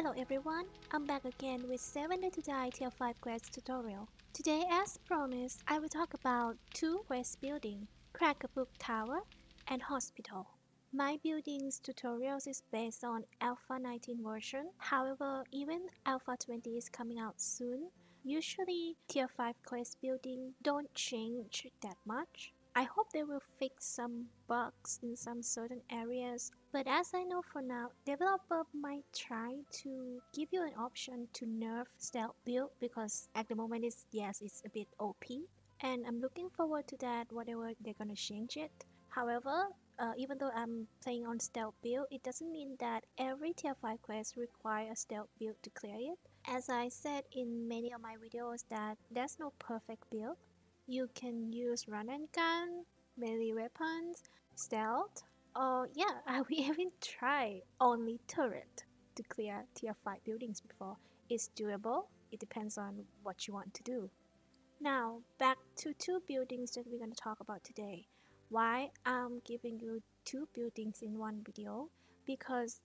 Hello everyone, I'm back again with 7 Day to Die Tier 5 quest tutorial. Today as promised, I will talk about 2 quest building, Crack-a-Book Tower and Hospital. My buildings tutorials is based on Alpha 19 version, however even Alpha 20 is coming out soon. Usually Tier 5 quest building don't change that much. I hope they will fix some bugs in some certain areas, but as I know for now, developer might try to give you an option to nerf stealth build because at the moment it's a bit OP, and I'm looking forward to that whatever they're gonna change it. However, even though I'm playing on stealth build, it doesn't mean that every tier 5 quest requires a stealth build to clear it. As I said in many of my videos that there's no perfect build. You can use run and gun, melee weapons, stealth, or I we haven't tried only turret to clear tier 5 buildings before. It's doable, it depends on what you want to do. Now, back to 2 buildings that we're going to talk about today. Why I'm giving you 2 buildings in one video? Because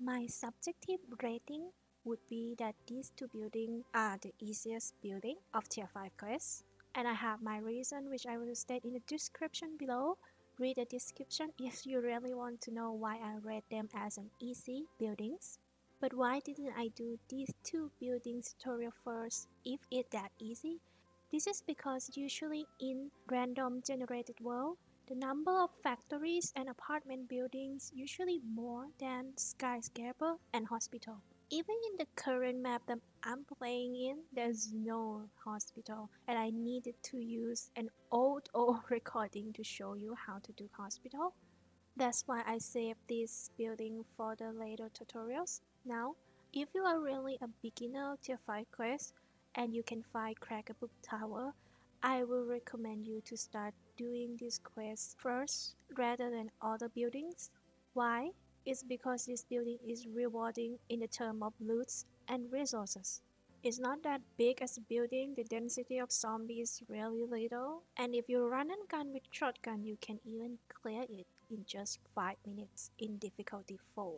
my subjective rating would be that these 2 buildings are the easiest building of tier 5 quests. And I have my reason, which I will state in the description below. Read the description if you really want to know why I rate them as an easy buildings. But why didn't I do these 2 buildings tutorial first if it's that easy? This is because usually in random generated world, the number of factories and apartment buildings usually more than skyscraper and hospital. Even in the current map that I'm playing in, there's no hospital, and I needed to use an old recording to show you how to do hospital. That's why I saved this building for the later tutorials. Now, if you are really a beginner tier 5 quest and you can find Crack-a-Book Tower, I will recommend you to start doing this quest first rather than other buildings. Why? It's because this building is rewarding in the term of loots and resources. It's not that big as a building, the density of zombies is really little, and if you run and gun with shotgun, you can even clear it in just 5 minutes in difficulty 4.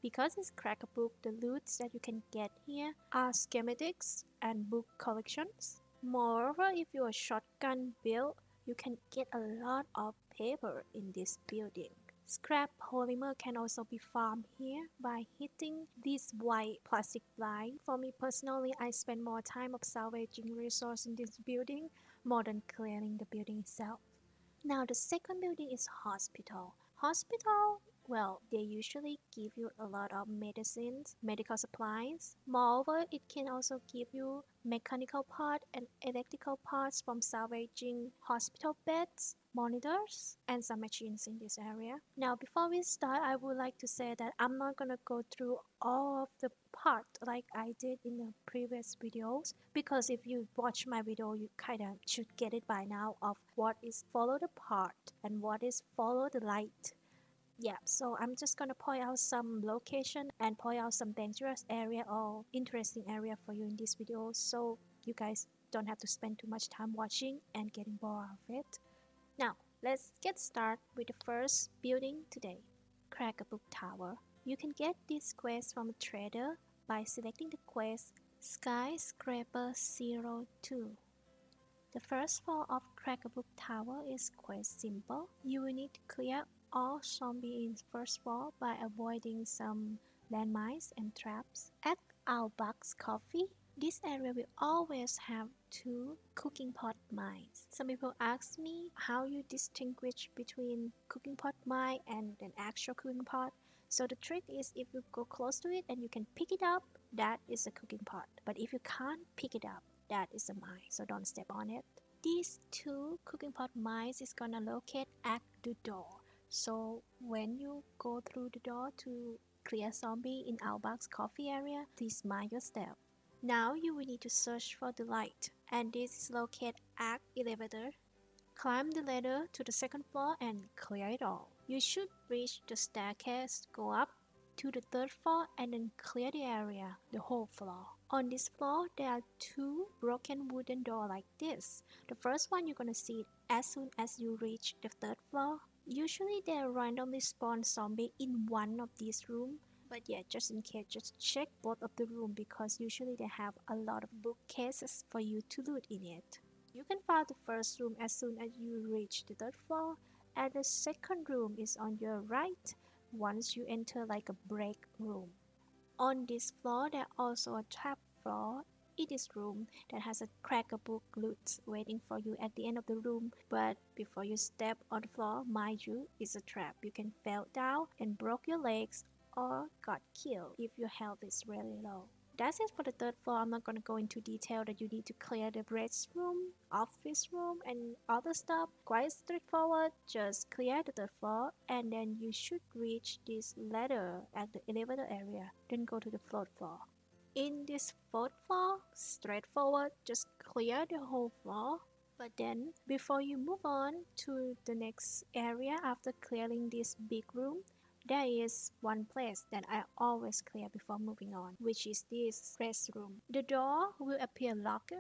Because it's Crack-a-Book, the loots that you can get here are schematics and book collections. Moreover, if you're a shotgun build, you can get a lot of paper in this building. Scrap polymer can also be farmed here by hitting this white plastic blind. For me personally, I spend more time of salvaging resources in this building more than clearing the building itself. Now the second building is hospital. Hospital, well, they usually give you a lot of medicines, medical supplies. Moreover, it can also give you mechanical parts and electrical parts from salvaging hospital beds, monitors, and some machines in this area. Now, before we start, I would like to say that I'm not gonna go through all of the part like I did in the previous videos, because if you watch my video, you kinda should get it by now of what is follow the part and what is follow the light. Yeah, so I'm just gonna point out some location and point out some dangerous area or interesting area for you in this video, so you guys don't have to spend too much time watching and getting bored of it. Now, let's get started with the first building today, Crack-a-Book Tower. You can get this quest from a trader by selecting the quest Skyscraper 02. The first floor of Crack-a-Book Tower is quite simple. You will need to clear all zombies in first floor by avoiding some landmines and traps. At our box coffee, this area will always have 2 cooking pot mines. Some people ask me how you distinguish between cooking pot mine and an actual cooking pot. So the trick is if you go close to it and you can pick it up, that is a cooking pot. But if you can't pick it up, that is a mine, so don't step on it. These 2 cooking pot mines is gonna locate at the door. So when you go through the door to clear zombie in our box coffee area, please mind your step. Now you will need to search for the light, and this is located at elevator. Climb the ladder to the second floor and clear it all. You should reach the staircase, go up to the 3rd floor and then clear the area, the whole floor. On this floor, there are 2 broken wooden doors like this. The first one you're gonna see as soon as you reach the 3rd floor. Usually they randomly spawn zombie in one of these rooms, But yeah, just in case, just check both of the room because usually they have a lot of bookcases for you to loot in it. You can find the first room as soon as you reach the third floor, and the second room is on your right once you enter like a break room. On this floor, there also a trap floor in this room that has a cracker book loot waiting for you at the end of the room. But before you step on the floor, mind you, it's a trap. You can fall down and broke your legs or got killed if your health is really low. That's it for the third floor. I'm not gonna go into detail that you need to clear the restroom, office room, and other stuff. Quite straightforward. Just clear the third floor, and then you should reach this ladder at the elevator area. Then go to the fourth floor. In this fourth floor, straightforward. Just clear the whole floor. But then, before you move on to the next area after clearing this big room, there is one place that I always clear before moving on, which is this restroom. The door will appear locked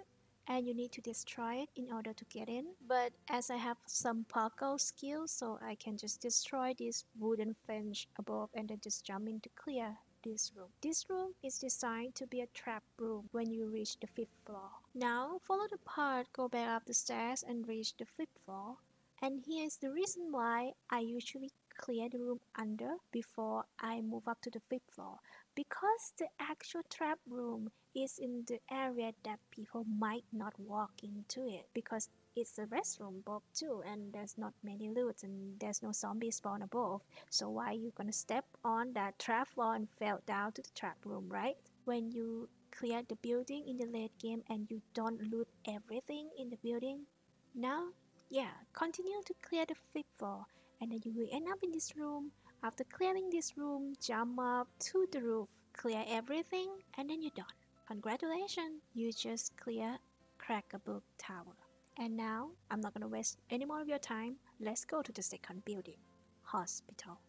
and you need to destroy it in order to get in. But as I have some parkour skills, so I can just destroy this wooden fence above and then just jump in to clear this room. This room is designed to be a trap room when you reach the fifth floor. Now follow the path, go back up the stairs and reach the fifth floor. And here is the reason why I usually clear the room under before I move up to the fifth floor. Because the actual trap room is in the area that people might not walk into it because it's a restroom above too and there's not many loot and there's no zombie spawn above. So why you gonna step on that trap floor and fall down to the trap room, right? When you clear the building in the late game and you don't loot everything in the building, now yeah, continue to clear the fifth floor and then you will end up in this room. After clearing this room, jump up to the roof, clear everything, and then you're done. Congratulations, you just clear Crackerbook Tower. And now, I'm not gonna waste any more of your time. Let's go to the second building, hospital.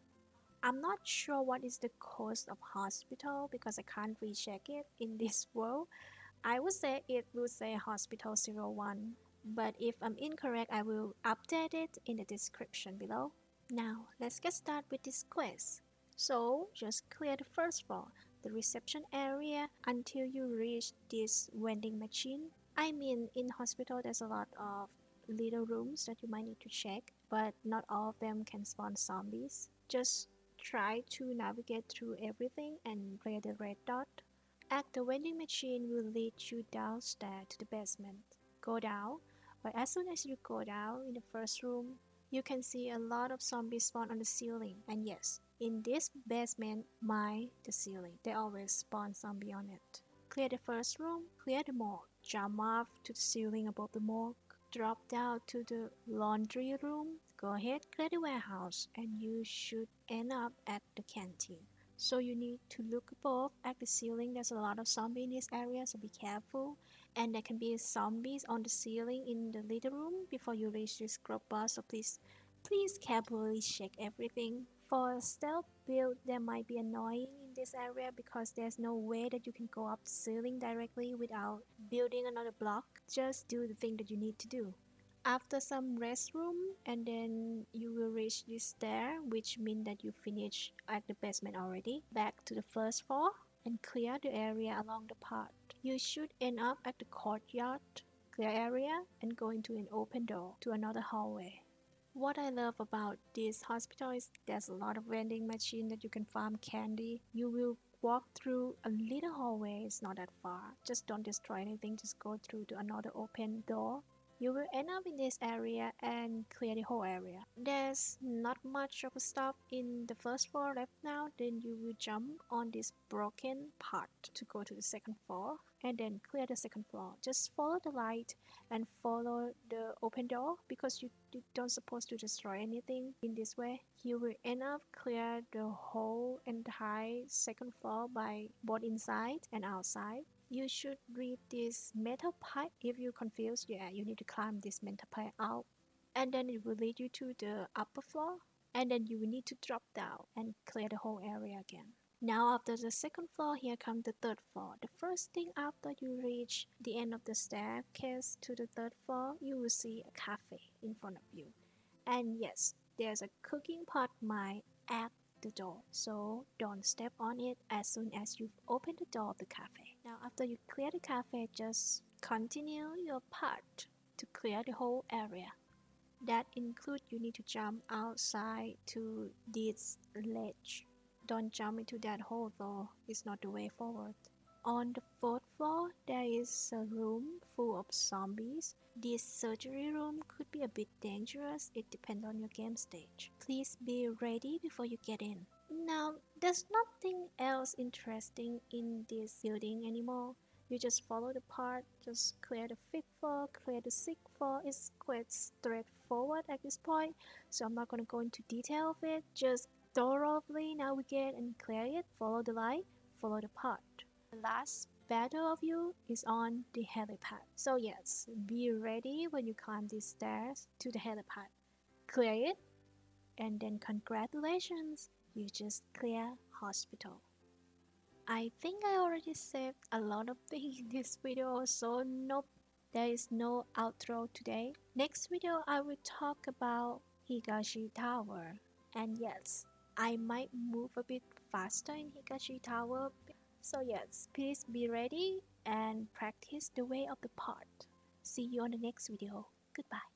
I'm not sure what is the cost of hospital because I can't recheck it in this world. I would say it will say Hospital 01, but if I'm incorrect, I will update it in the description below. Now, let's get started with this quest. So, just clear the first floor, the reception area, until you reach this vending machine. I mean, in hospital, there's a lot of little rooms that you might need to check, but not all of them can spawn zombies. Just try to navigate through everything and clear the red dot. At the vending machine will lead you downstairs to the basement. Go down, but as soon as you go down in the first room, you can see a lot of zombies spawn on the ceiling. And yes, in this basement, mind the ceiling. They always spawn zombie on it. Clear the first room, clear the morgue. Jump off to the ceiling above the morgue. Drop down to the laundry room. Go ahead, clear the warehouse, and you should end up at the canteen. So you need to look above at the ceiling. There's a lot of zombies in this area, so be careful. And there can be zombies on the ceiling in the little room before you reach this grub bar. So please carefully check everything. For a stealth build, that might be annoying in this area because there's no way that you can go up the ceiling directly without building another block. Just do the thing that you need to do. After some restroom, and then you will reach this stair, which means that you finish at the basement already. Back to the first floor and clear the area along the path. You should end up at the courtyard, clear area, and go into an open door to another hallway. What I love about this hospital is there's a lot of vending machine that you can farm candy. You will walk through a little hallway, it's not that far. Just don't destroy anything, just go through to another open door. You will end up in this area and clear the whole area. There's not much of stuff in the first floor left now. Then you will jump on this broken part to go to the second floor and then clear the second floor. Just follow the light and follow the open door because you don't supposed to destroy anything in this way. You will end up clear the whole entire second floor by both inside and outside. You should read this metal pipe. If you're confused, yeah, you need to climb this metal pipe out. And then it will lead you to the upper floor. And then you will need to drop down and clear the whole area again. Now after the second floor, here comes the third floor. The first thing after you reach the end of the staircase to the third floor, you will see a cafe in front of you. And yes, there's a cooking pot might add the door, so don't step on it as soon as you've opened the door of the cafe. Now, after you clear the cafe, just continue your part to clear the whole area. That includes you need to jump outside to this ledge. Don't jump into that hole though, it's not the way forward. On the fourth floor, there is a room full of zombies. This surgery room could be a bit dangerous, it depends on your game stage. Please be ready before you get in. Now, there's nothing else interesting in this building anymore. You just follow the path, just clear the fifth floor, clear the sixth floor. It's quite straightforward at this point, so I'm not going to go into detail of it. Just thoroughly navigate and clear it, follow the light, follow the path. The last battle of you is on the helipad. So yes, be ready when you climb these stairs to the helipad. Clear it, and then congratulations, you just clear hospital. I think I already said a lot of things in this video, so nope, there is no outro today. Next video I will talk about Higashi Tower. And yes, I might move a bit faster in Higashi Tower. So yes, please be ready and practice the way of the part. See you on the next video. Goodbye.